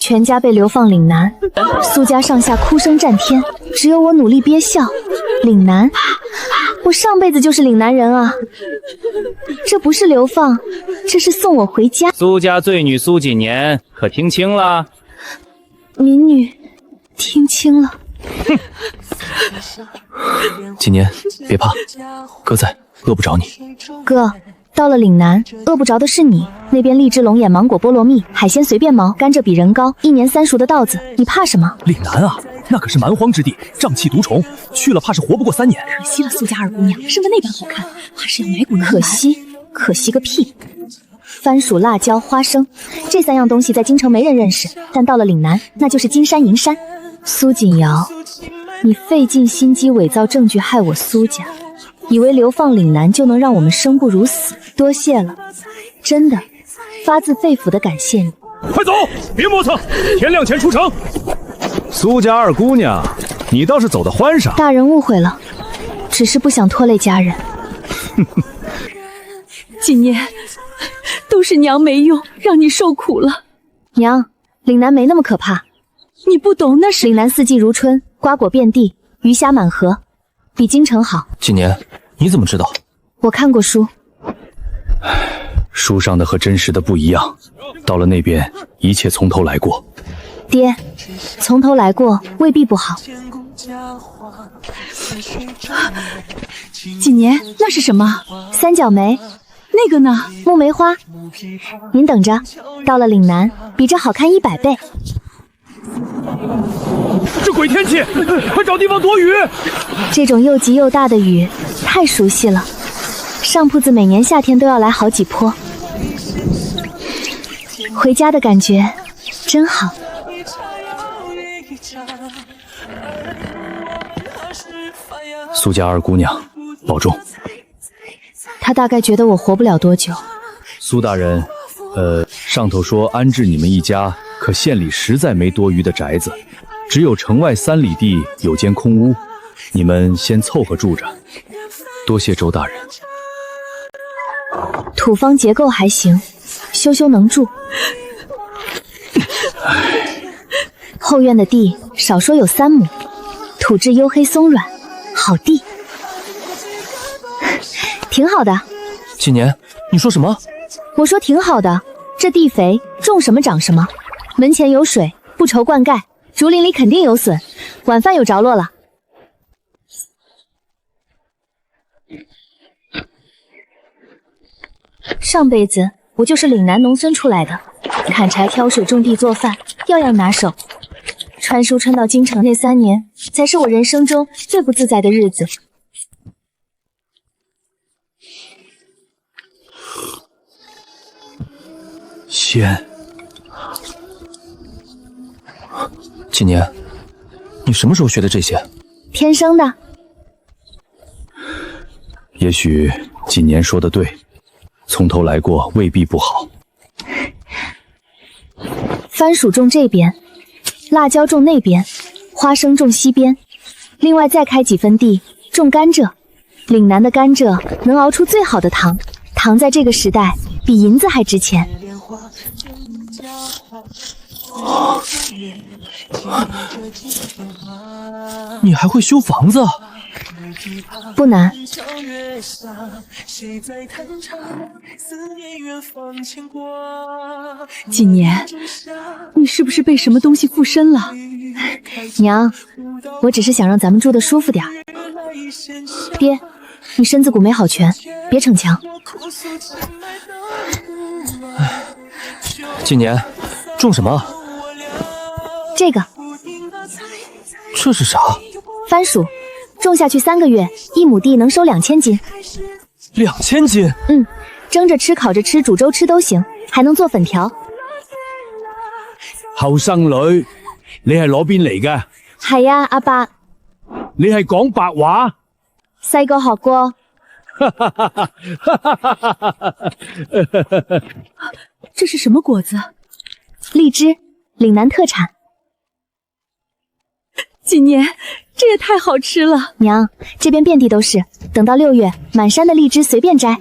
全家被流放岭南，苏家上下哭声震天，只有我努力憋笑。岭南，我上辈子就是岭南人啊！这不是流放，这是送我回家。苏家罪女苏锦年，可听清了？民女听清了。锦年，别怕，哥在，饿不着你。哥，到了岭南，饿不着的是你。那边荔枝龙眼、芒果、菠萝蜜，海鲜随便毛，甘蔗比人高，1年3熟的稻子，你怕什么？岭南啊，那可是蛮荒之地，瘴气毒虫，去了怕是活不过3年。可惜了苏家二姑娘，生得那般好看，怕是要埋骨难埋。可惜个屁！番薯、辣椒、花生，这3样东西在京城没人认识，但到了岭南，那就是金山银山。苏锦瑶，你费尽心机伪造证据害我苏家，以为流放岭南就能让我们生不如死，多谢了，真的，发自肺腑的感谢你。快走，别磨蹭，天亮前出城。苏家二姑娘，你倒是走得欢畅。大人误会了，只是不想拖累家人。锦年，都是娘没用，让你受苦了。娘，岭南没那么可怕。你不懂，那是岭南四季如春，瓜果遍地，鱼虾满河，比京城好。锦年，你怎么知道？我看过书。书上的和真实的不一样，到了那边，一切从头来过。爹，从头来过未必不好。锦年，那是什么？三角梅。那个呢？木梅花。您等着，到了岭南，比这好看100倍。这鬼天气，快找地方躲雨！这种又急又大的雨，太熟悉了。上铺子每年夏天都要来好几波。回家的感觉真好。苏家二姑娘，保重。他大概觉得我活不了多久。苏大人，上头说安置你们一家，可县里实在没多余的宅子，只有城外3里地有间空屋，你们先凑合住着。多谢周大人。土方结构还行，修能住。后院的地少说有3亩，土质黝黑松软，好地，挺好的。锦年，你说什么？我说挺好的，这地肥，种什么长什么。门前有水，不愁灌溉，竹林里肯定有笋，晚饭有着落了。上辈子我就是岭南农村出来的，砍柴挑水种地做饭，样样拿手。穿书穿到京城那3年，才是我人生中最不自在的日子。鲜。锦年，你什么时候学的这些？天生的。也许锦年说的对，从头来过未必不好。番薯种这边，辣椒种那边，花生种西边，另外再开几分地种甘蔗。岭南的甘蔗能熬出最好的糖，糖在这个时代比银子还值钱。你还会修房子？不难。锦年，你是不是被什么东西附身了？娘，我只是想让咱们住得舒服点。爹，你身子骨没好全，别逞强。锦年，种什么？这个。这是啥？番薯，种下去3个月，1亩地能收2000斤。2000斤？蒸着吃、烤着吃、煮粥吃都行，还能做粉条。後生女，你係攞邊嚟嘅？係呀，阿伯。你係講白話？細個學過。这是什么果子？荔枝，岭南特产。锦年，这也太好吃了。娘，这边遍地都是，等到6月，满山的荔枝随便摘。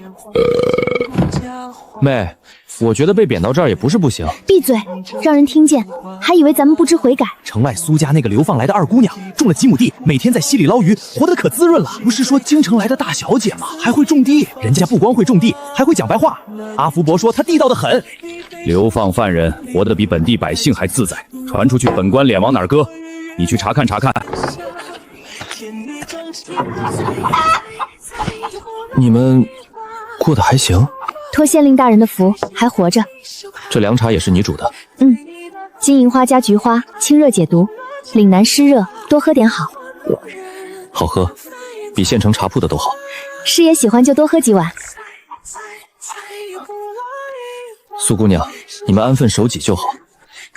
妹，我觉得被贬到这儿也不是不行。闭嘴，让人听见，还以为咱们不知悔改。城外苏家那个流放来的二姑娘，种了几亩地，每天在溪里捞鱼，活得可滋润了。不是说京城来的大小姐吗？还会种地，人家不光会种地，还会讲白话。阿福伯说他地道得很。流放犯人活得比本地百姓还自在，传出去本官脸往哪儿搁？你去查看查看。你们过得还行？托县令大人的福，还活着。这凉茶也是你煮的？金银花加菊花，清热解毒，岭南湿热，多喝点好。好喝，比县城茶铺的都好。师爷喜欢就多喝几碗。苏姑娘，你们安分守己就好，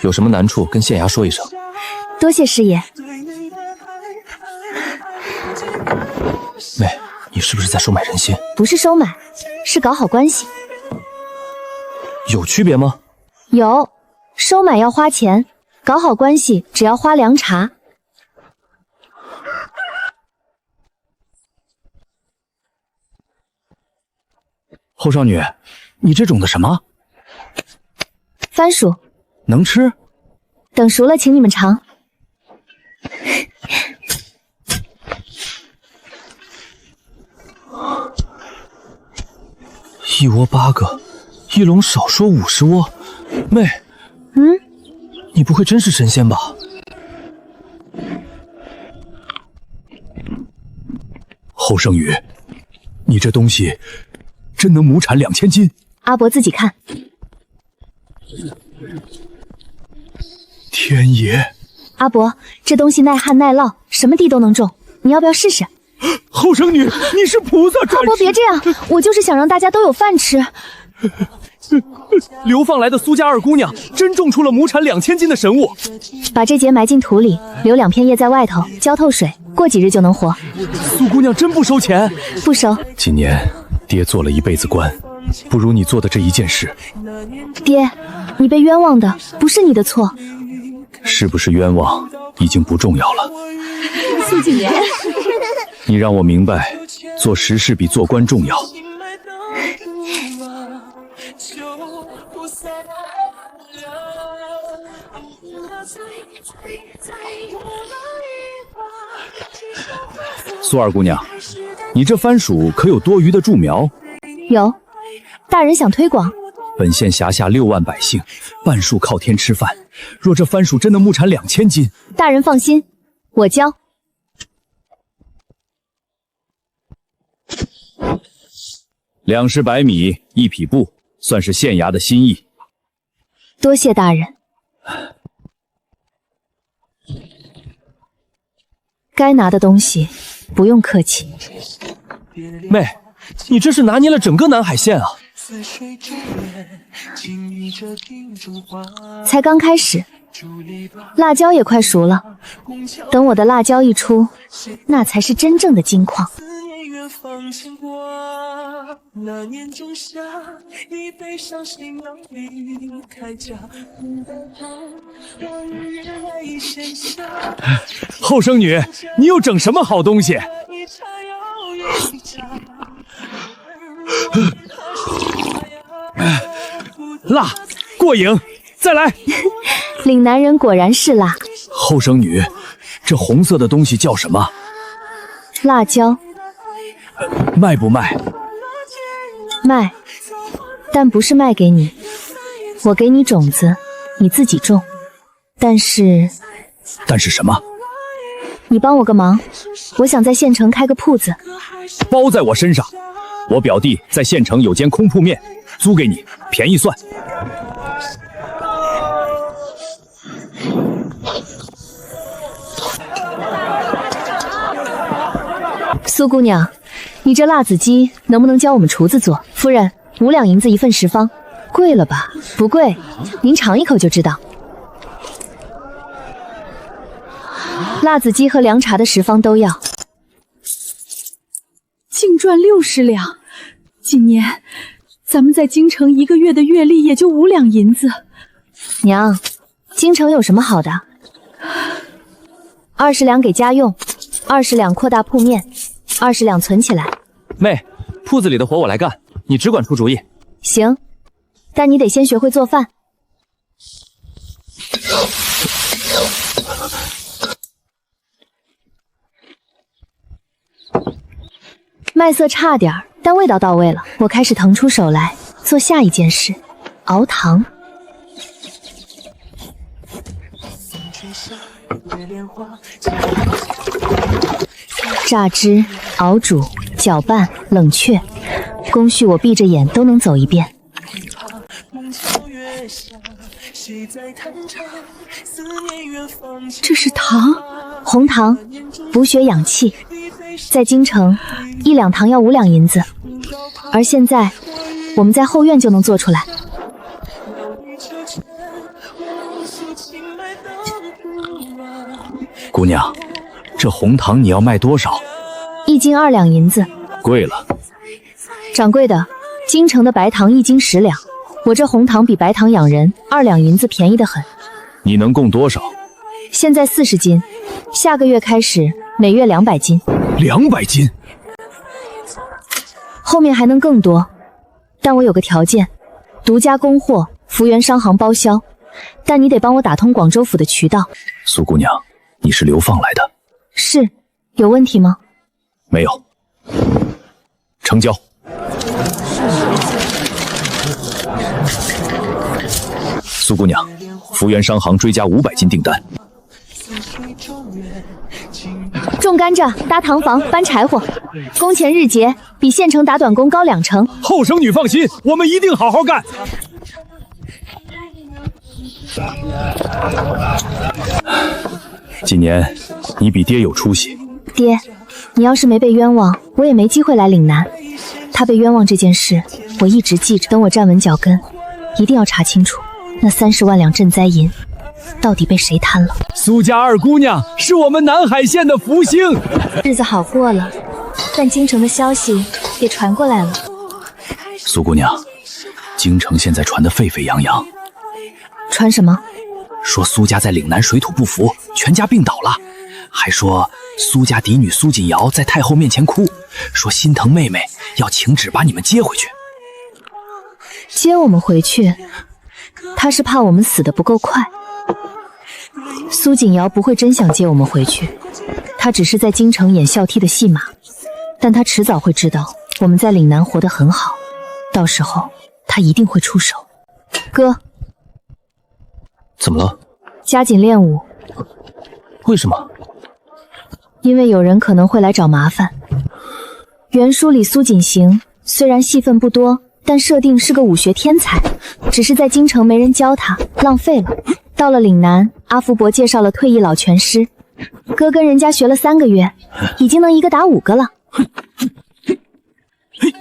有什么难处跟县衙说一声。多谢师爷。妹，你是不是在收买人心？不是收买，是搞好关系。有区别吗？有，收买要花钱，搞好关系只要花凉茶。后少女，你这种的什么？番薯能吃？等熟了请你们尝。一窝8个，一笼少说50窝。妹，你不会真是神仙吧？后生宇，你这东西真能亩产2000斤？阿伯自己看。天爷！阿伯，这东西耐旱耐涝，什么地都能种，你要不要试试？后生女，你是菩萨转世！阿伯别这样，我就是想让大家都有饭吃。流放来的苏家二姑娘真种出了亩产2000斤的神物。把这节埋进土里，留2片叶在外头，浇透水，过几日就能活。苏姑娘真不收钱？不收。今年爹做了一辈子官，不如你做的这一件事。爹，你被冤枉的不是你的错。是不是冤枉已经不重要了。苏景言，你让我明白，做实事比做官重要。苏二姑娘，你这番薯可有多余的株苗？有，大人想推广。本县辖下6万百姓，半数靠天吃饭。若这番薯真的亩产2000斤，大人放心，我教。2石100米1匹布，算是县衙的心意。多谢大人。该拿的东西不用客气。妹，你这是拿捏了整个南海县啊！才刚开始，辣椒也快熟了。等我的辣椒一出，那才是真正的金矿。后生女，你又整什么好东西？辣，过瘾，再来。岭南人果然是辣。后生女，这红色的东西叫什么？辣椒。卖不卖？卖，但不是卖给你，我给你种子，你自己种。但是什么？你帮我个忙，我想在县城开个铺子。包在我身上。我表弟在县城有间空铺面，租给你，便宜算。苏姑娘，你这辣子鸡能不能教我们厨子做？夫人，5两银子1份食方，贵了吧？不贵，您尝一口就知道。辣子鸡和凉茶的食方都要。净赚60两，今年咱们在京城1个月的月例也就5两银子。娘，京城有什么好的？20两给家用，20两扩大铺面，20两存起来。妹，铺子里的活我来干，你只管出主意。行，但你得先学会做饭。麦色差点，但味道到位了。我开始腾出手来做下一件事，熬糖。榨汁、熬煮、搅拌、冷却，工序我闭着眼都能走一遍。这是糖？红糖，补血养气。在京城，1两糖要5两银子，而现在我们在后院就能做出来。姑娘，这红糖你要卖多少？1斤2两银子。贵了。掌柜的，京城的白糖1斤10两，我这红糖比白糖养人，2两银子便宜得很。你能供多少？现在40斤，下个月开始每月200斤。200斤？后面还能更多，但我有个条件，独家供货，福源商行包销，但你得帮我打通广州府的渠道。苏姑娘，你是流放来的？是，有问题吗？没有。成交。苏姑娘，福源商行追加500斤订单。种甘蔗、搭糖房、搬柴火，工钱日结，比县城打短工高2成。后生女放心，我们一定好好干。今年你比爹有出息。爹，你要是没被冤枉，我也没机会来岭南。他被冤枉这件事，我一直记着。等我站稳脚跟，一定要查清楚那30万两赈灾银到底被谁贪了。苏家二姑娘是我们南海县的福星。日子好过了，但京城的消息也传过来了。苏姑娘，京城现在传得沸沸扬扬。传什么？说苏家在岭南水土不服，全家病倒了，还说苏家嫡女苏锦瑶在太后面前哭，说心疼妹妹，要请旨把你们接回去。接我们回去？他是怕我们死得不够快。苏锦瑶不会真想接我们回去，她只是在京城演笑踢的戏码，但她迟早会知道我们在岭南活得很好，到时候她一定会出手。哥，怎么了？加紧练武。为什么？因为有人可能会来找麻烦。原书里苏锦行虽然戏份不多，但设定是个武学天才，只是在京城没人教他，浪费了。到了岭南，阿福伯介绍了退役老拳师，哥跟人家学了3个月，已经能一个打5个了。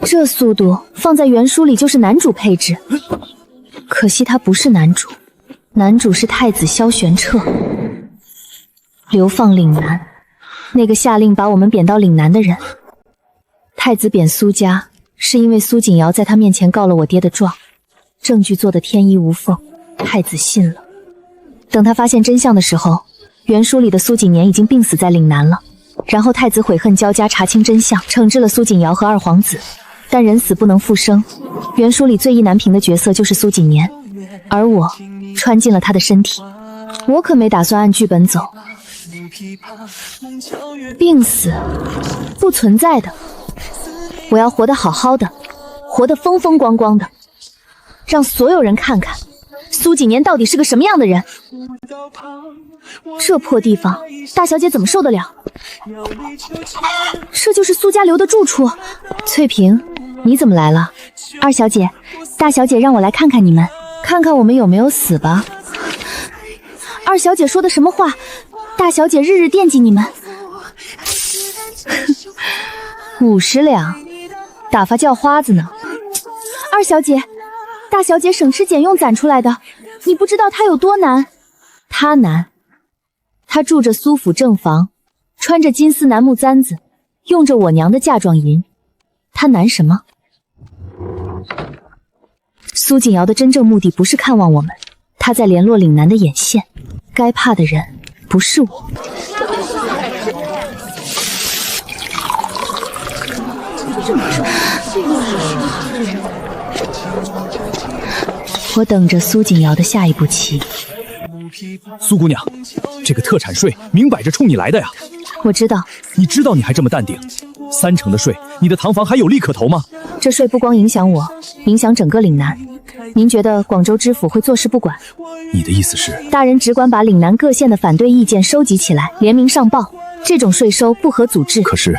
这速度放在原书里就是男主配置，可惜他不是男主，男主是太子萧玄彻。流放岭南，那个下令把我们贬到岭南的人，太子贬苏家是因为苏锦瑶在他面前告了我爹的状，证据做得天衣无缝，太子信了。等他发现真相的时候，原书里的苏锦年已经病死在岭南了。然后太子悔恨交加，查清真相，惩治了苏锦瑶和二皇子。但人死不能复生，原书里最意难平的角色就是苏锦年，而我穿进了他的身体。我可没打算按剧本走。病死不存在的，我要活得好好的，活得风风光光的，让所有人看看苏锦年到底是个什么样的人。这破地方，大小姐怎么受得了？这就是苏家留的住处。翠萍，你怎么来了？二小姐，大小姐让我来看看你们，看看我们有没有死吧。二小姐说的什么话？大小姐日日惦记你们。50两，打发叫花子呢。二小姐，大小姐省吃俭用攒出来的，你不知道她有多难。她难，她住着苏府正房，穿着金丝楠木簪子，用着我娘的嫁妆银，她难什么？苏锦瑶的真正目的不是看望我们，她在联络岭南的眼线，该怕的人不是我。我等着苏锦瑶的下一步棋。苏姑娘，这个特产税明摆着冲你来的呀！我知道，你知道你还这么淡定，30%的税，你的堂房还有利可图吗？这税不光影响我，影响整个岭南。您觉得广州知府会坐视不管？你的意思是，大人只管把岭南各县的反对意见收集起来，联名上报。这种税收不合组织。可是，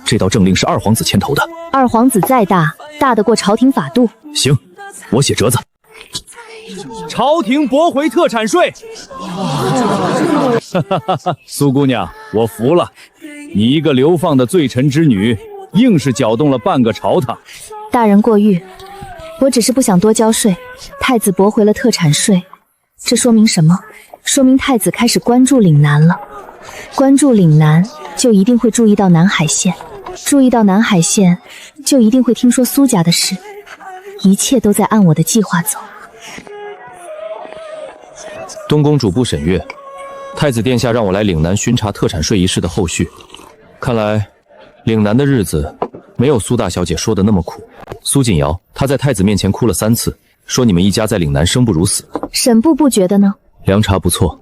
这道政令是二皇子牵头的。二皇子再大，大得过朝廷法度。行，我写折子。朝廷驳回特产税。苏姑娘，我服了，你一个流放的罪臣之女，硬是搅动了半个朝堂。大人过誉，我只是不想多交税。太子驳回了特产税，这说明什么？说明太子开始关注岭南了。关注岭南，就一定会注意到南海县，注意到南海县，就一定会听说苏家的事。一切都在按我的计划走。东宫主簿沈月，太子殿下让我来岭南巡查特产税一事的后续。看来，岭南的日子没有苏大小姐说的那么苦。苏锦瑶，她在太子面前哭了3次，说你们一家在岭南生不如死。沈部不觉得呢？凉茶不错。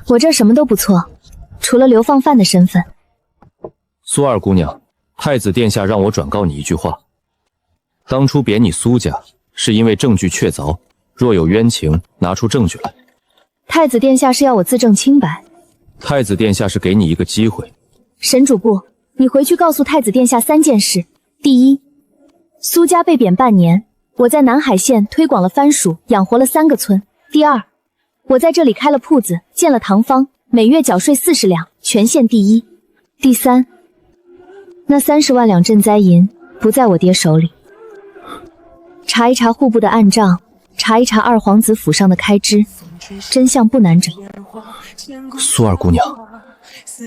我这什么都不错，除了流放犯的身份。苏二姑娘，太子殿下让我转告你一句话：当初贬你苏家，是因为证据确凿，若有冤情，拿出证据来。太子殿下是要我自证清白。太子殿下是给你一个机会。沈主簿，你回去告诉太子殿下3件事：第一，苏家被贬半年，我在南海县推广了番薯，养活了3个村；第二，我在这里开了铺子，建了堂坊，每月缴税40两，全县第一；第三，那30万两赈灾银不在我爹手里。查一查户部的暗账，查一查二皇子府上的开支，真相不难整。苏二姑娘，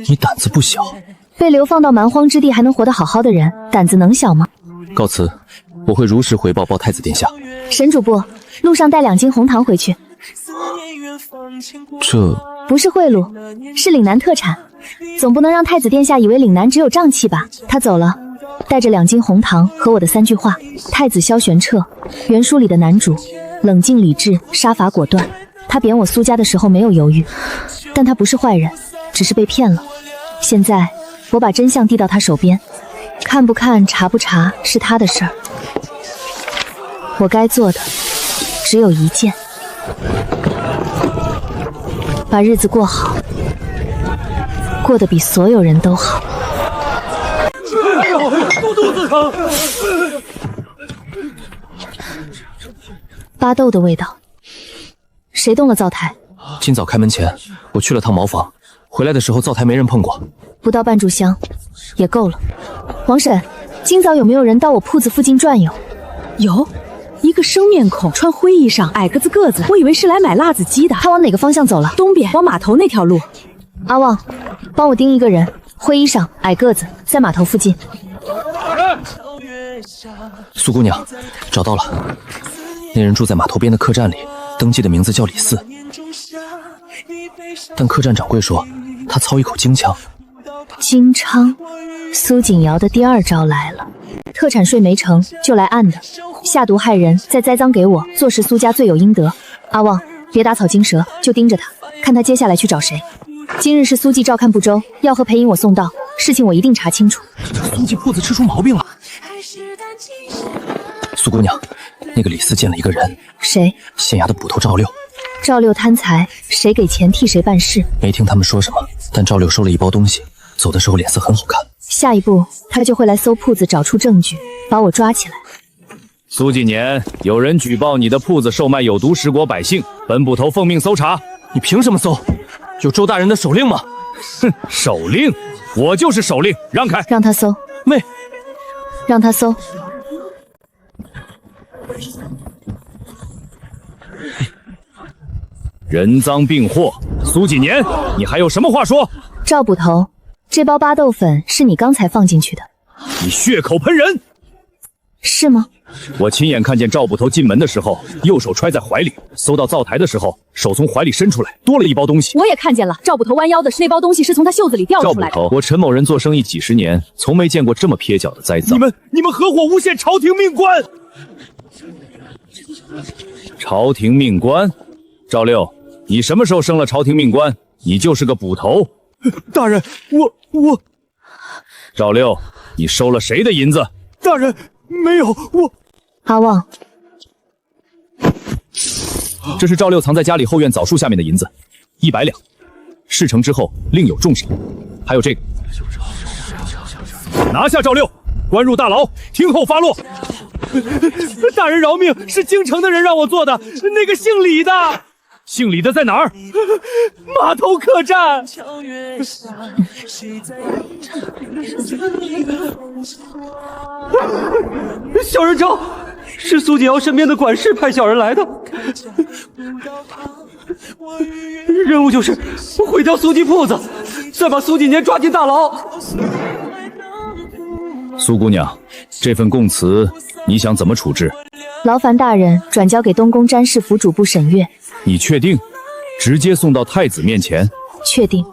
你胆子不小。被流放到蛮荒之地还能活得好好的人，胆子能小吗？告辞，我会如实回报太子殿下。沈主簿，路上带2斤红糖回去。这不是贿赂，是岭南特产，总不能让太子殿下以为岭南只有瘴气吧？他走了，带着2斤红糖和我的3句话：太子萧玄彻，原书里的男主，冷静理智，杀伐果断。他贬我苏家的时候没有犹豫，但他不是坏人，只是被骗了。现在我把真相递到他手边，看不看查不查是他的事儿。我该做的只有一件，把日子过好，过得比所有人都好。肚子疼。巴豆的味道。谁动了灶台？今早开门前，我去了趟茅房，回来的时候灶台没人碰过。不到半炷香，也够了。王婶，今早有没有人到我铺子附近转悠？有，一个生面孔，穿灰衣裳，矮个子，我以为是来买辣子鸡的。他往哪个方向走了？东边，往码头那条路。阿旺，帮我盯一个人，灰衣裳，矮个子，在码头附近。苏姑娘，找到了，那人住在码头边的客栈里，登记的名字叫李四，但客栈掌柜说他操一口京腔。京昌，苏锦瑶的第2招来了。特产税没成就来暗的，下毒害人，再栽赃给我，坐实苏家罪有应得。阿旺，别打草惊蛇，就盯着他，看他接下来去找谁。今日是苏记照看不周，要和裴颖我送到，事情我一定查清楚。苏记铺子吃出毛病了。苏姑娘，那个李四见了一个人。谁？县衙的捕头赵六。赵六贪财，谁给钱替谁办事。没听他们说什么，但赵六收了一包东西，走的时候脸色很好看。下一步他就会来搜铺子，找出证据，把我抓起来。苏纪年，有人举报你的铺子售卖有毒食果，百姓，本捕头奉命搜查。你凭什么搜？有周大人的手令吗？哼，手令，我就是手令，让开，让他搜。妹，让他搜。人赃并获，苏纪年，你还有什么话说？赵捕头，这包巴豆粉是你刚才放进去的。你血口喷人，是吗？我亲眼看见赵捕头进门的时候，右手揣在怀里，搜到灶台的时候，手从怀里伸出来，多了一包东西。我也看见了，赵捕头弯腰的那包东西是从他袖子里掉出来的。赵捕头，我陈某人做生意几十年，从没见过这么蹩脚的栽赃。你们合伙诬陷朝廷命官！朝廷命官，赵六，你什么时候升了朝廷命官？你就是个捕头。大人，我。赵六，你收了谁的银子？大人，没有我。阿旺，这是赵六藏在家里后院枣树下面的银子，100两。事成之后另有重赏。还有这个，拿下赵六，关入大牢，听候发落。大人饶命，是京城的人让我做的，那个姓李的。姓李的在哪儿？码头客栈。小人招，是苏锦瑶身边的管事派小人来的，任务就是毁掉苏记铺子，再把苏锦年抓进大牢。苏姑娘，这份供词你想怎么处置？劳烦大人转交给东宫詹事府主簿审阅。你确定？直接送到太子面前？确定。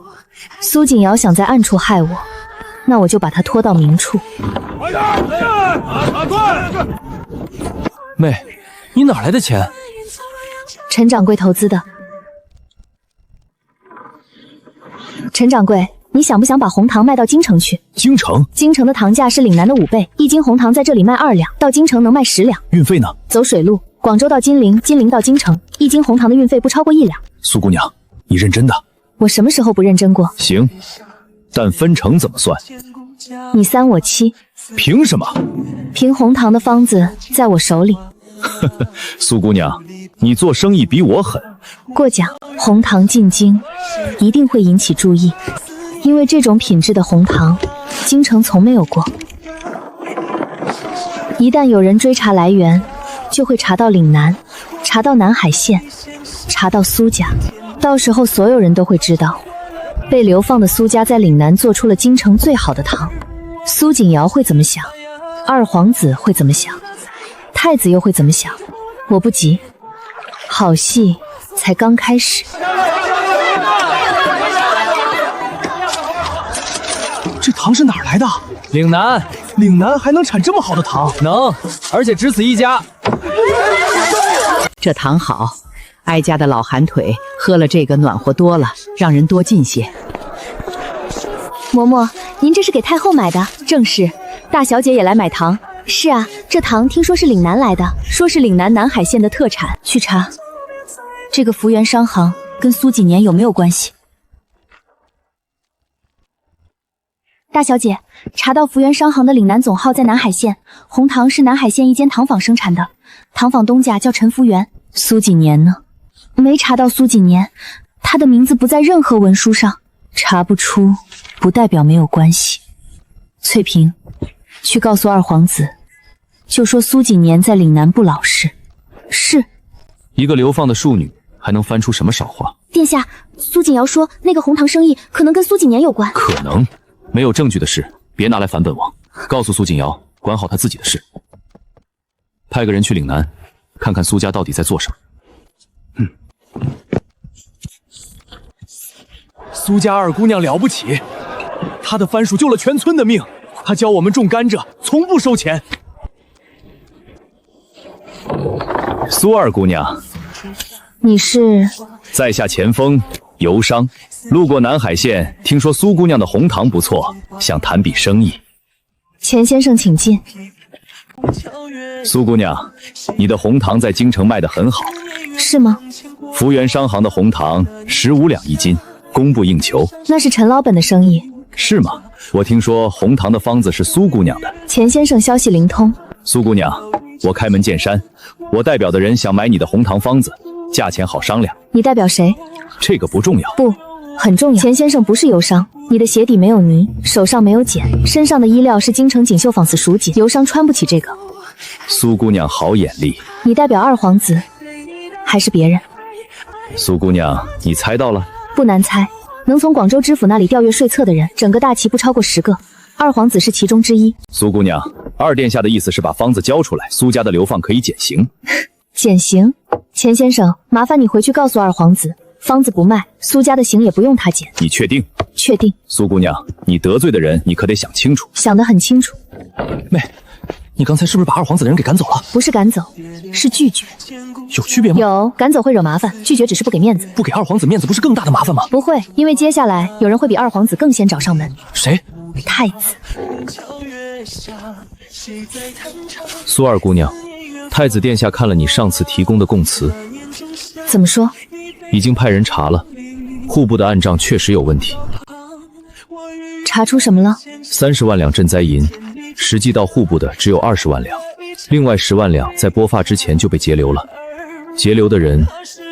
苏锦瑶想在暗处害我，那我就把他拖到明处。妹，你哪来的钱？陈掌柜投资的。陈掌柜，你想不想把红糖卖到京城去？京城？京城的糖价是岭南的5倍，1斤红糖在这里卖2两，到京城能卖10两。运费呢？走水路，广州到金陵，金陵到京城，1斤红糖的运费不超过1两。苏姑娘，你认真的？我什么时候不认真过？行，但分成怎么算？你3我7。凭什么？凭红糖的方子在我手里。苏姑娘，你做生意比我狠。过奖，红糖进京一定会引起注意，因为这种品质的红糖，京城从没有过。一旦有人追查来源，就会查到岭南，查到南海县，查到苏家，到时候所有人都会知道，被流放的苏家在岭南做出了京城最好的糖。苏锦瑶会怎么想？二皇子会怎么想？太子又会怎么想？我不急，好戏才刚开始。这糖是哪儿来的？岭南，岭南还能产这么好的糖？能，而且只此一家。这糖好，哀家的老寒腿喝了这个暖和多了，让人多进些。嬷嬷，您这是给太后买的？正是，大小姐也来买糖。是啊，这糖听说是岭南来的，说是岭南南海县的特产。去查，这个福源商行跟苏锦年有没有关系？大小姐，查到福源商行的岭南总号在南海县，红糖是南海县一间糖坊生产的，糖坊东家叫陈福源。苏锦年呢？没查到苏锦年，他的名字不在任何文书上，查不出不代表没有关系。翠萍，去告诉二皇子，就说苏锦年在岭南不老实。是。一个流放的庶女还能翻出什么少话？殿下，苏锦瑶说那个红糖生意可能跟苏锦年有关。可能？没有证据的事，别拿来烦本王。告诉苏锦瑶，管好她自己的事。派个人去岭南，看看苏家到底在做什么。苏家二姑娘了不起，她的番薯救了全村的命。她教我们种甘蔗，从不收钱。苏二姑娘，你是？在下钱锋，游商，路过南海县，听说苏姑娘的红糖不错，想谈笔生意。钱先生请进。苏姑娘，你的红糖在京城卖得很好，是吗？福源商行的红糖15两1斤，供不应求。那是陈老本的生意。是吗？我听说红糖的方子是苏姑娘的。钱先生消息灵通。苏姑娘，我开门见山，我代表的人想买你的红糖方子，价钱好商量。你代表谁？这个不重要。不，很重要。钱先生不是游商，你的鞋底没有泥，手上没有茧，身上的衣料是京城锦绣纺丝蜀锦，游商穿不起这个。苏姑娘好眼力。你代表二皇子，还是别人？苏姑娘，你猜到了？不难猜，能从广州知府那里调阅税册的人，整个大齐不超过10个，二皇子是其中之一。苏姑娘，二殿下的意思是把方子交出来，苏家的流放可以减刑。减刑？钱先生，麻烦你回去告诉二皇子，方子不卖，苏家的刑也不用他减。你确定？确定。苏姑娘，你得罪的人，你可得想清楚。想得很清楚。妹，你刚才是不是把二皇子的人给赶走了？不是赶走，是拒绝。有区别吗？有，赶走会惹麻烦，拒绝只是不给面子。不给二皇子面子不是更大的麻烦吗？不会，因为接下来有人会比二皇子更先找上门。谁？太子。苏二姑娘，太子殿下看了你上次提供的供词，怎么说？已经派人查了，户部的案账确实有问题。查出什么了？30万两赈灾银，实际到户部的只有20万两，另外10万两在拨发之前就被截留了。截留的人，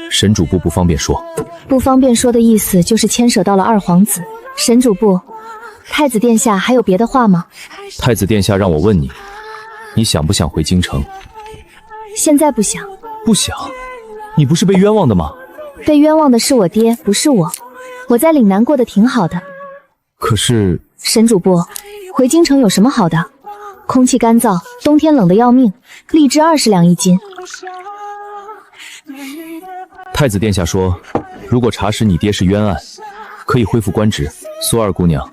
沈主簿不方便说。不方便说的意思就是牵扯到了二皇子。沈主簿，太子殿下还有别的话吗？太子殿下让我问你，你想不想回京城？现在不想。不想？你不是被冤枉的吗？被冤枉的是我爹，不是我。我在岭南过得挺好的。可是，沈主簿，回京城有什么好的？空气干燥，冬天冷得要命，荔枝20两一斤。太子殿下说，如果查实你爹是冤案，可以恢复官职。苏二姑娘，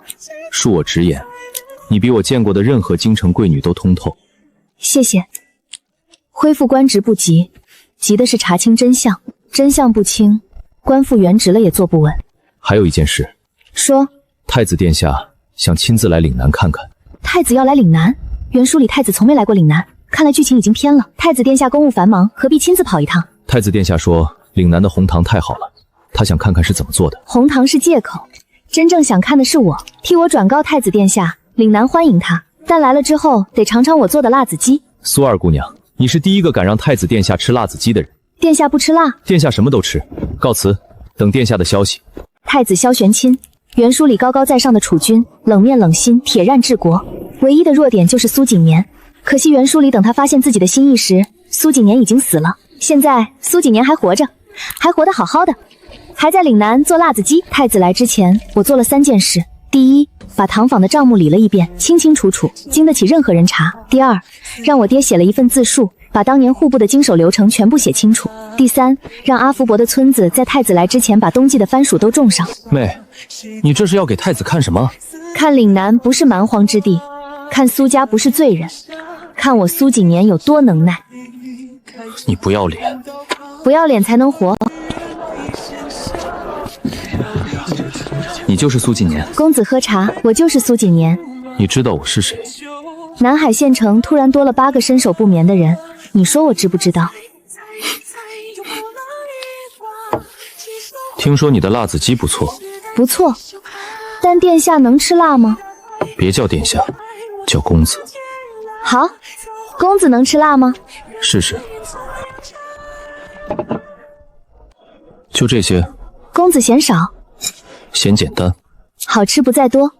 恕我直言，你比我见过的任何京城贵女都通透。谢谢。恢复官职不急，急的是查清真相。真相不清，官复原职了也坐不稳。还有一件事。说。太子殿下想亲自来岭南看看。太子要来岭南？原书里太子从没来过岭南，看来剧情已经偏了。太子殿下公务繁忙，何必亲自跑一趟？太子殿下说，岭南的红糖太好了，他想看看是怎么做的。红糖是借口，真正想看的是我。替我转告太子殿下，岭南欢迎他，但来了之后得尝尝我做的辣子鸡。苏二姑娘，你是第一个敢让太子殿下吃辣子鸡的人。殿下不吃辣？殿下什么都吃。告辞，等殿下的消息。太子萧玄钦，原书里高高在上的储君，冷面冷心，铁腕治国，唯一的弱点就是苏锦年。可惜原书里等他发现自己的心意时，苏锦年已经死了。现在苏锦年还活着，还活得好好的，还在岭南做辣子鸡。太子来之前，我做了3件事：第一，把唐坊的账目理了一遍，清清楚楚，经得起任何人查；第二，让我爹写了一份自述，把当年户部的经手流程全部写清楚；第三，让阿福伯的村子在太子来之前把冬季的番薯都种上。妹，你这是要给太子看什么？看岭南不是蛮荒之地，看苏家不是罪人，看我苏锦年有多能耐。你不要脸！不要脸才能活。你就是苏锦年。公子喝茶，我就是苏锦年。你知道我是谁？南海县城突然多了8个身手不眠的人，你说我知不知道？听说你的辣子鸡不错。不错，但殿下能吃辣吗？别叫殿下，叫公子。好，公子能吃辣吗？试试。就这些。公子嫌少。嫌简单。好吃不在多。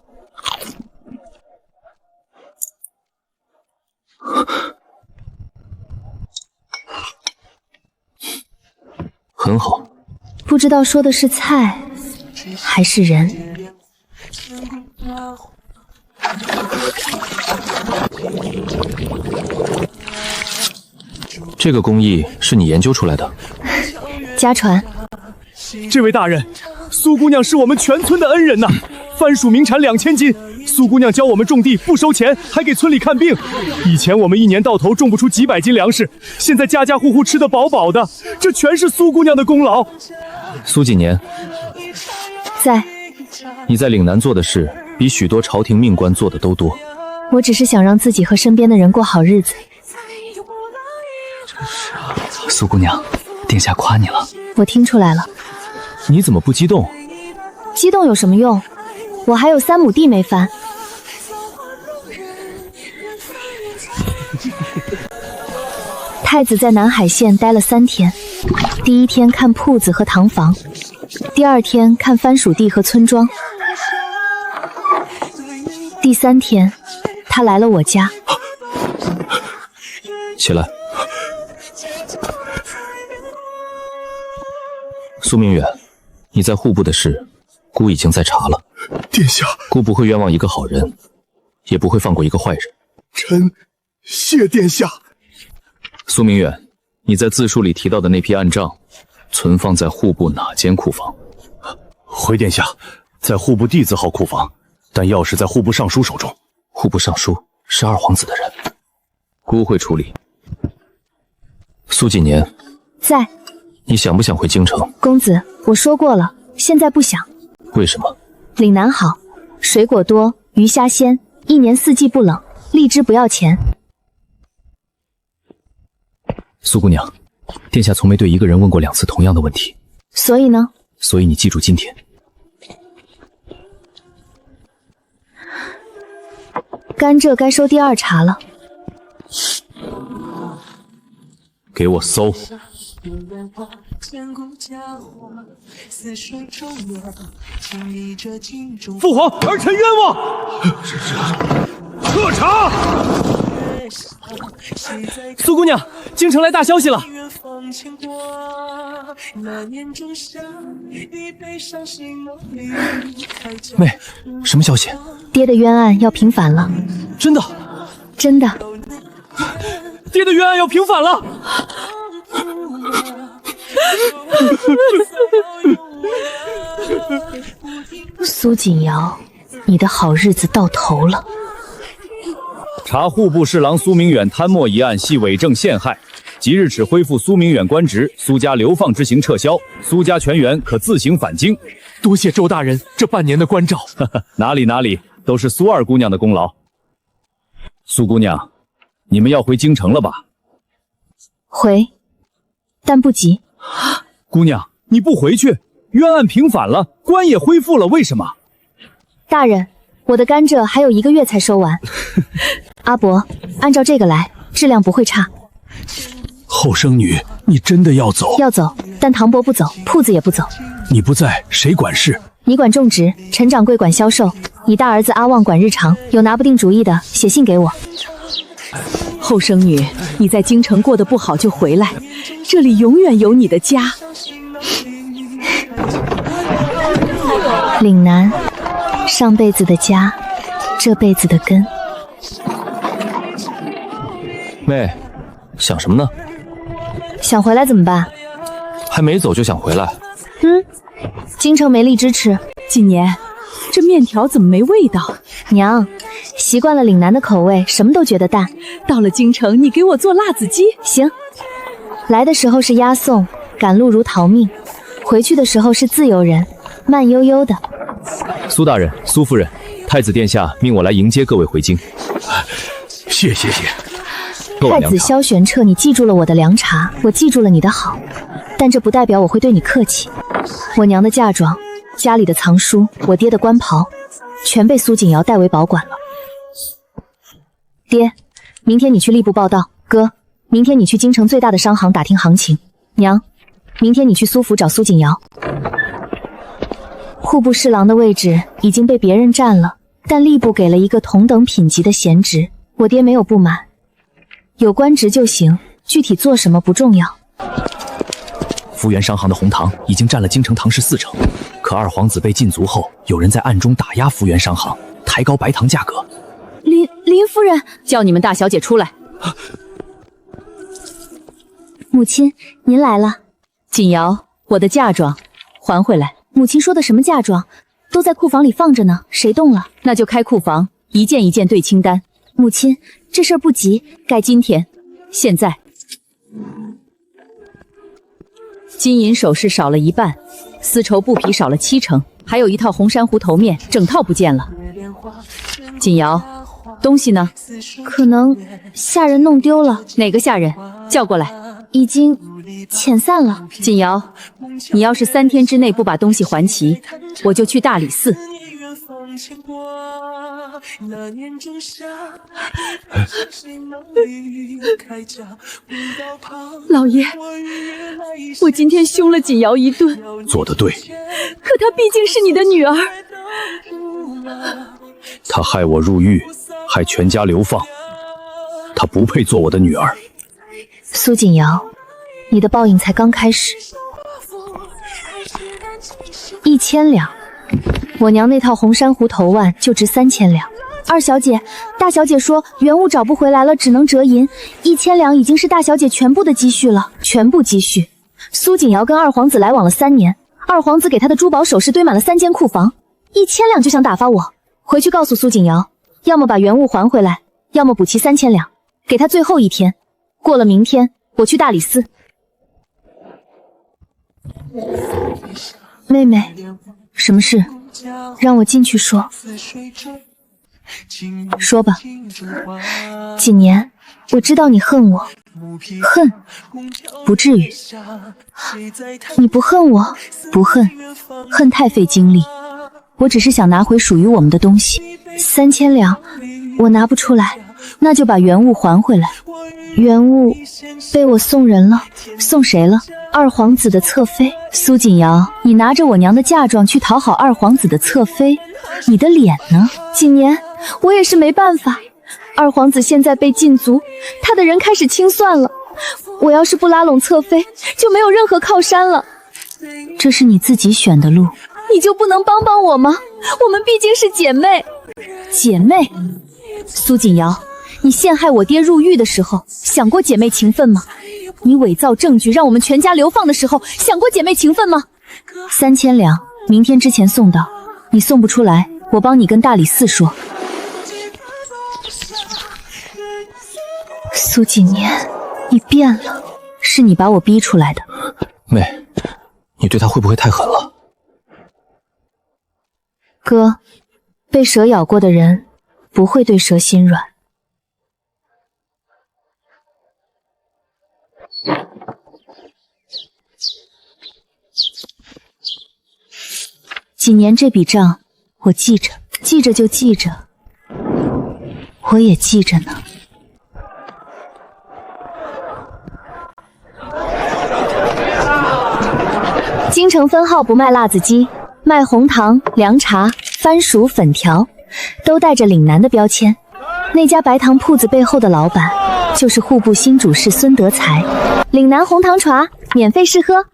很好。不知道说的是菜还是人。这个工艺是你研究出来的？家传。这位大人，苏姑娘是我们全村的恩人呐，番薯名产2000斤。苏姑娘教我们种地不收钱，还给村里看病。以前我们一年到头种不出几百斤粮食，现在家家户户吃得饱饱的，这全是苏姑娘的功劳。苏锦年，在。你在岭南做的事，比许多朝廷命官做的都多。我只是想让自己和身边的人过好日子。苏姑娘，殿下夸你了。我听出来了。你怎么不激动？激动有什么用？我还有3亩地没翻。太子在南海县待了3天，第1天看铺子和堂房，第2天看番薯地和村庄，第3天他来了我家。起来。苏明远，你在户部的事，姑已经在查了。殿下，姑不会冤枉一个好人，也不会放过一个坏人。臣谢殿下。苏明远，你在自述里提到的那批案账，存放在户部哪间库房？回殿下，在户部D字号库房，但钥匙在户部尚书手中。户部尚书是二皇子的人。姑会处理。苏锦年在。你想不想回京城？公子，我说过了，现在不想。为什么？岭南好，水果多，鱼虾鲜，一年四季不冷，荔枝不要钱。苏姑娘，殿下从没对一个人问过2次同样的问题。所以呢？所以你记住今天。甘蔗该收第2茬了。给我搜！父皇，儿臣冤枉！彻查！苏姑娘，京城来大消息了。妹，什么消息？爹的冤案要平反了。真的？真的。爹的冤案要平反了。苏锦瑶，你的好日子到头了。查户部侍郎苏明远贪墨一案系伪证陷害，即日起恢复苏明远官职，苏家流放之刑撤销，苏家全员可自行返京。多谢周大人这半年的关照。哪里，都是苏二姑娘的功劳。苏姑娘，你们要回京城了吧？回，但不急。姑娘，你不回去，冤案平反了，官也恢复了，为什么？大人，我的甘蔗还有1个月才收完。阿伯，按照这个来，质量不会差。后生女，你真的要走？要走，但唐伯不走，铺子也不走。你不在，谁管事？你管种植，陈掌柜管销售，你大儿子阿旺管日常。有拿不定主意的，写信给我。后生女，你在京城过得不好就回来，这里永远有你的家。岭南，上辈子的家，这辈子的根。妹，想什么呢？想回来怎么办？还没走就想回来？京城没荔枝吃。锦年，这面条怎么没味道？娘，习惯了岭南的口味，什么都觉得淡。到了京城，你给我做辣子鸡。行。来的时候是押送，赶路如逃命；回去的时候是自由人，慢悠悠的。苏大人、苏夫人，太子殿下命我来迎接各位回京。谢。太子萧玄彻，你记住了我的凉茶，我记住了你的好，但这不代表我会对你客气。我娘的嫁妆，家里的藏书，我爹的官袍，全被苏锦瑶代为保管了。爹，明天你去吏部报到。哥，明天你去京城最大的商行打听行情。娘，明天你去苏府找苏锦瑶。户部侍郎的位置已经被别人占了，但吏部给了一个同等品级的闲职，我爹没有不满。有官职就行，具体做什么不重要。福源商行的红糖已经占了京城糖市40%，可二皇子被禁足后，有人在暗中打压福源商行，抬高白糖价格。林夫人，叫你们大小姐出来。母亲，您来了。锦瑶，我的嫁妆还回来。母亲说的什么嫁妆？都在库房里放着呢，谁动了？那就开库房，一件一件对清单。母亲，这事儿不急，该今天，现在。金银首饰少了1半，丝绸布匹少了70%，还有一套红珊瑚头面，整套不见了。锦瑶，东西呢？可能下人弄丢了。哪个下人？叫过来。已经遣散了。锦瑶，你要是3天之内不把东西还齐，我就去大理寺。老爷，我今天凶了锦瑶一顿。做得对。可她毕竟是你的女儿。她害我入狱，害全家流放，她不配做我的女儿。苏锦瑶，你的报应才刚开始。1000两，我娘那套红珊瑚头腕就值3000两。二小姐，大小姐说原物找不回来了，只能折银。1000两已经是大小姐全部的积蓄了，全部积蓄。苏锦瑶跟二皇子来往了3年，二皇子给她的珠宝首饰堆满了3间库房，1000两就想打发我。回去告诉苏锦瑶，要么把原物还回来，要么补齐3000两。给他最后一天。过了明天，我去大理寺。妹妹，什么事？让我进去说。说吧。锦年，我知道你恨我，恨，不至于。你不恨我？不恨，恨太费精力。我只是想拿回属于我们的东西。3000两，我拿不出来，那就把原物还回来。原物被我送人了，送谁了？二皇子的侧妃苏锦瑶，你拿着我娘的嫁妆去讨好二皇子的侧妃，你的脸呢？锦年，我也是没办法。二皇子现在被禁足，他的人开始清算了。我要是不拉拢侧妃，就没有任何靠山了。这是你自己选的路，你就不能帮帮我吗？我们毕竟是姐妹。姐妹？苏锦瑶，你陷害我爹入狱的时候，想过姐妹情分吗？你伪造证据让我们全家流放的时候，想过姐妹情分吗？3000两，明天之前送到。你送不出来，我帮你跟大理寺说。苏锦年，你变了，是你把我逼出来的。妹，你对他会不会太狠了？哥，被蛇咬过的人不会对蛇心软。几年这笔账我记着，记着就记着，我也记着呢。京城分号不卖辣子鸡，卖红糖、凉茶、番薯、粉条，都带着岭南的标签。那家白糖铺子背后的老板就是户部新主事孙德才。岭南红糖茶免费试喝。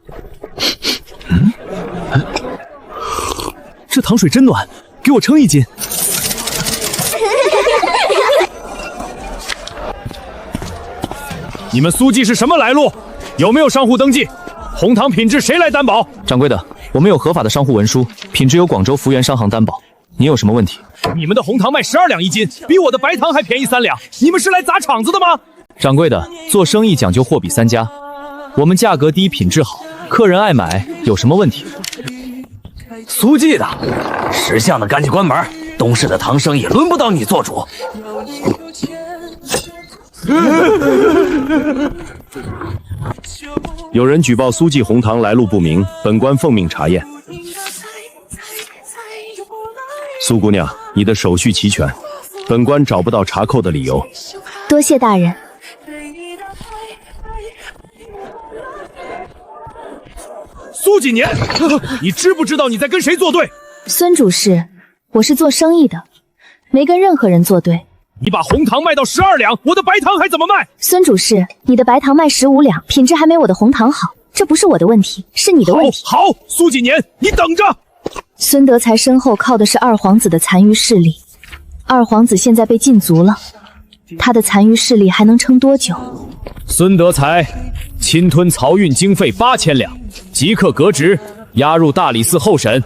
这糖水真暖，给我称1斤。你们苏记是什么来路？有没有商户登记？红糖品质谁来担保？掌柜的，我们有合法的商户文书，品质由广州福源商行担保。你有什么问题？你们的红糖卖12两1斤，比我的白糖还便宜3两，你们是来砸场子的吗？掌柜的，做生意讲究货比三家，我们价格低，品质好，客人爱买，有什么问题？苏记的，识相的赶紧关门，东市的糖生意轮不到你做主。有人举报苏记红糖来路不明，本官奉命查验。苏姑娘，你的手续齐全，本官找不到查扣的理由。多谢大人。苏锦年，你知不知道你在跟谁作对？孙主事，我是做生意的，没跟任何人作对。你把红糖卖到12两，我的白糖还怎么卖？孙主事，你的白糖卖15两，品质还没我的红糖好，这不是我的问题，是你的问题。好，苏锦年，你等着。孙德才身后靠的是二皇子的残余势力，二皇子现在被禁足了，他的残余势力还能撑多久？孙德才侵吞漕运经费8000两，即刻革职，押入大理寺候审。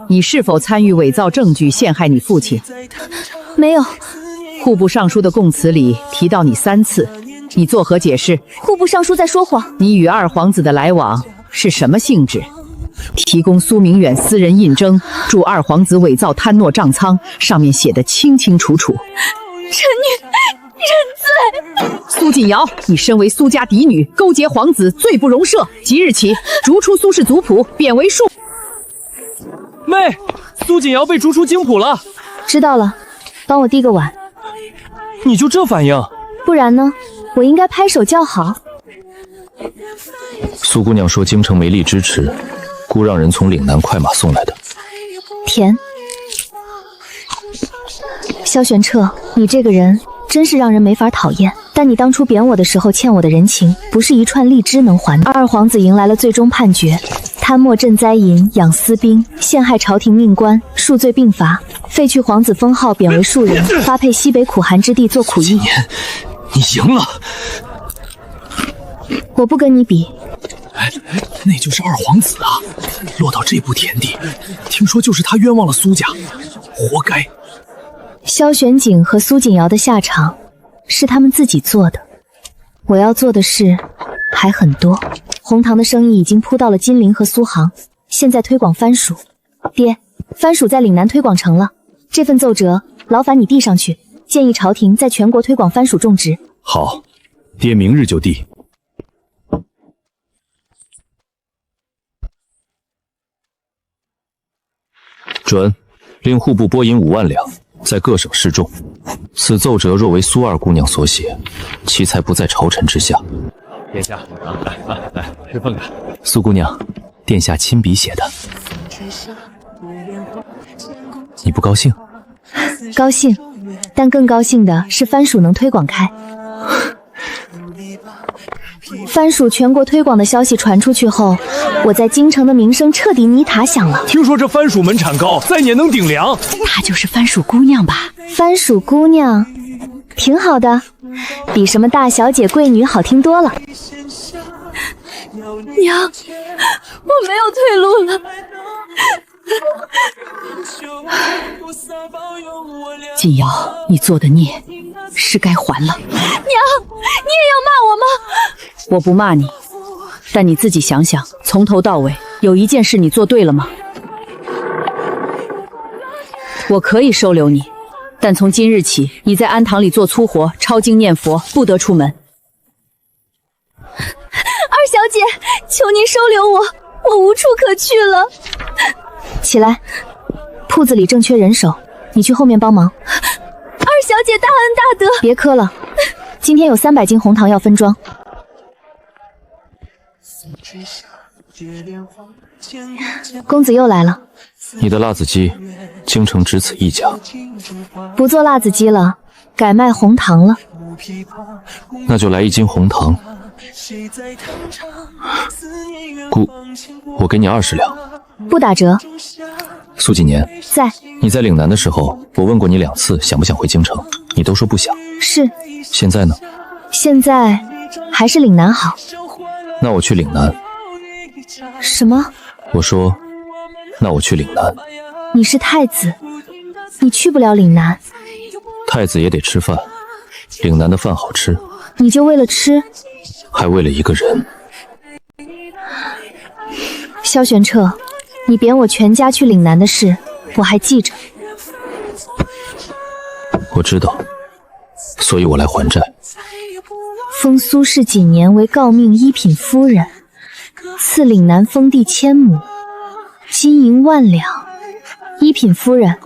你是否参与伪造证据陷害你父亲？没有。户部尚书的供词里提到你3次，你作何解释？户部尚书在说谎。你与二皇子的来往是什么性质？提供苏明远私人印征，助二皇子伪造贪诺账仓，上面写得清清楚楚。臣女认罪。苏锦瑶，你身为苏家嫡女，勾结皇子，罪不容赦。即日起，逐出苏氏族谱，贬为庶。妹，苏锦瑶被逐出京谱了。知道了，帮我递个碗。你就这反应？不然呢？我应该拍手叫好。苏姑娘说京城没力支持，故让人从岭南快马送来的。甜。萧玄彻，你这个人真是让人没法讨厌。但你当初贬我的时候欠我的人情，不是一串荔枝能还的。二皇子迎来了最终判决，贪墨赈灾银，养私兵，陷害朝廷命官，数罪并罚，废去皇子封号，贬为庶人，发配西北苦寒之地做苦役。你赢了。我不跟你比。那就是二皇子啊，落到这步田地，听说就是他冤枉了苏家，活该。萧玄景和苏锦瑶的下场是他们自己做的。我要做的事还很多。红糖的生意已经铺到了金陵和苏杭，现在推广番薯。爹，番薯在岭南推广成了，这份奏折劳烦你递上去，建议朝廷在全国推广番薯种植。好，爹明日就递。准，令户部拨银5万两，在各省示众。此奏折若为苏二姑娘所写，其才不在朝臣之下。殿下，来吃饭吧。苏姑娘，殿下亲笔写的，你不高兴？高兴，但更高兴的是番薯能推广开。番薯全国推广的消息传出去后，我在京城的名声彻底泥塔响了。听说这番薯门产高，再年能顶粮。她就是番薯姑娘吧？番薯姑娘，挺好的，比什么大小姐、贵女好听多了。娘，我没有退路了。锦瑶，你做的孽是该还了。娘，你也要骂我吗？我不骂你，但你自己想想，从头到尾有一件事你做对了吗？我可以收留你，但从今日起，你在庵堂里做粗活，抄经念佛，不得出门。二小姐，求您收留我，我无处可去了。起来，铺子里正缺人手，你去后面帮忙。二小姐大恩大德，别磕了。今天有300斤红糖要分装。公子又来了。你的辣子鸡，京城只此一家。不做辣子鸡了，改卖红糖了。那就来1斤红糖。姑，我给你20两。不打折。苏锦年在。你在岭南的时候，我问过你2次想不想回京城，你都说不想。是。现在呢？现在还是岭南好。那我去岭南。什么？我说，那我去岭南。你是太子，你去不了岭南。太子也得吃饭，岭南的饭好吃。你就为了吃？还为了一个人。萧玄彻，你贬我全家去岭南的事，我还记着。我知道，所以我来还债。封苏氏锦年为诰命一品夫人，赐岭南封地1000亩，金银10000两。一品夫人，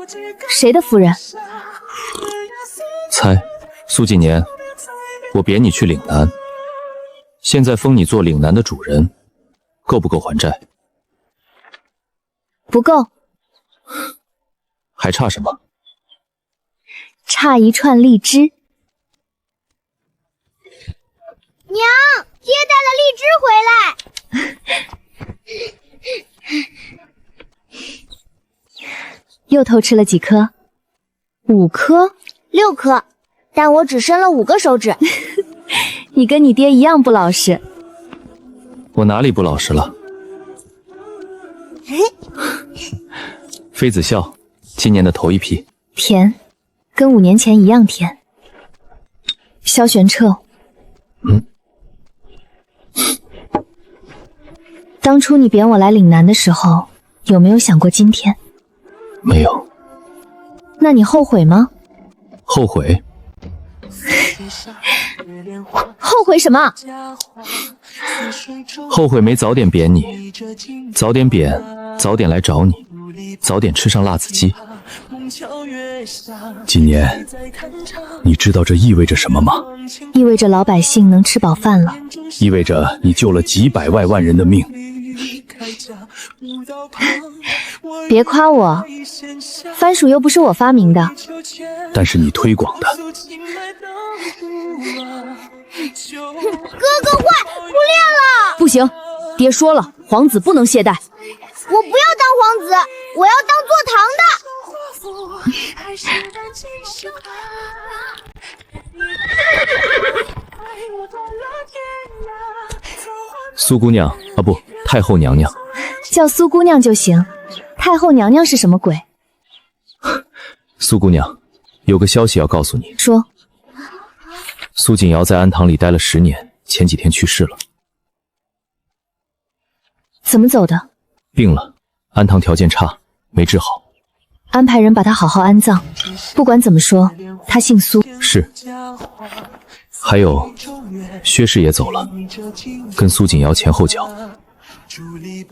谁的夫人？猜，苏锦年，我贬你去岭南，现在封你做岭南的主人，够不够还债？不够。还差什么？差一串荔枝。娘，爹带了荔枝回来。又偷吃了几颗？5颗？6颗，但我只伸了5个手指。你跟你爹一样不老实。我哪里不老实了？妃子笑，今年的头一批。甜，跟5年前一样甜。萧玄彻，当初你贬我来岭南的时候，有没有想过今天？没有。那你后悔吗？后悔？后悔什么？后悔没早点贬你，早点贬，早点来找你，早点吃上辣子鸡。锦年，你知道这意味着什么吗？意味着老百姓能吃饱饭了，意味着你救了几百万人的命。别夸我，番薯又不是我发明的，但是你推广的。哥哥坏，不练了。不行，爹说了，皇子不能懈怠。我不要当皇子，我要当做糖的。苏姑娘啊，不，太后娘娘。叫苏姑娘就行。太后娘娘是什么鬼？苏姑娘，有个消息要告诉你。说。苏锦瑶在安堂里待了10年，前几天去世了。怎么走的？病了，安堂条件差，没治好。安排人把他好好安葬。不管怎么说，他姓苏。是。还有，薛氏也走了，跟苏锦瑶前后脚。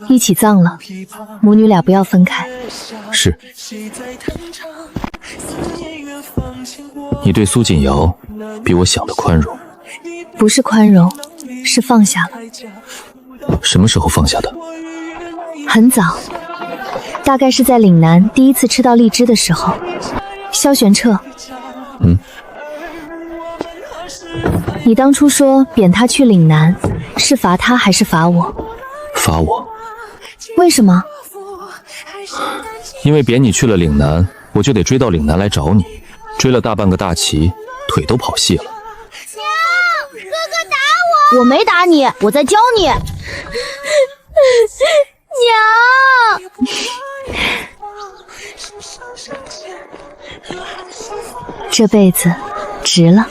一起葬了，母女俩不要分开。是。你对苏锦瑶比我想的宽容。不是宽容，是放下了。什么时候放下的？很早，大概是在岭南第一次吃到荔枝的时候。萧玄彻，你当初说贬他去岭南，是罚他还是罚我？罚我。为什么？因为贬你去了岭南，我就得追到岭南来找你，追了大半个大旗，腿都跑细了。娘，哥哥打我！我没打你，我在教你。娘，这辈子值了。